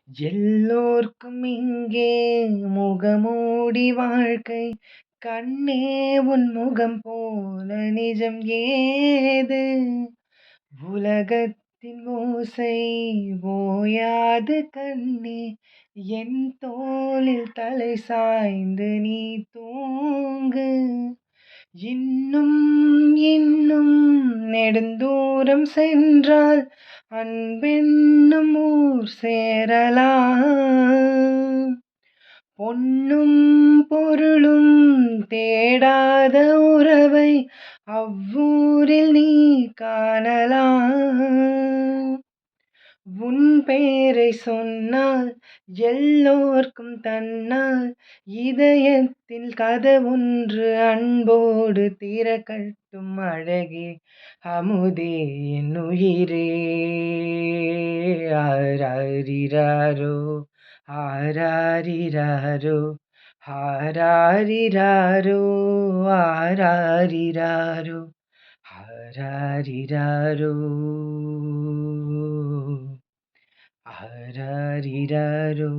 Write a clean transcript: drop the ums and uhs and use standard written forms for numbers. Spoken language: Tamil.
எல்லோர்க்கும் இங்கே முகமூடி வாழ்க்கை. கண்ணே உன் முகம் போல நிஜம் ஏது? உலகத்தின் ஓசை ஓயாது கண்ணே. என் தோளில் தலை சாய்ந்து நீ தூங்கு. இன்னும் இன்னும் நெடுந்தூரம் சென்றால் அன்பென்னும் ஊர் சேரலாம். பொன்னும் பொருளும் தேடாத உறவை அவ்வூரில் நீ காணலாம். உன் பேரை சொன்னால் எல்லோர்க்கும் தன்னால் இதயத்தில் கதவொன்று அன்போடு திறக்கட்டும். அழகே அமுதே என் உயிரே. ஆராரிராரோ ஆராரிராரோ ஆராரிராரோ ஆராரிராரோ ஆராரிராரோ ஆராரிராரோ.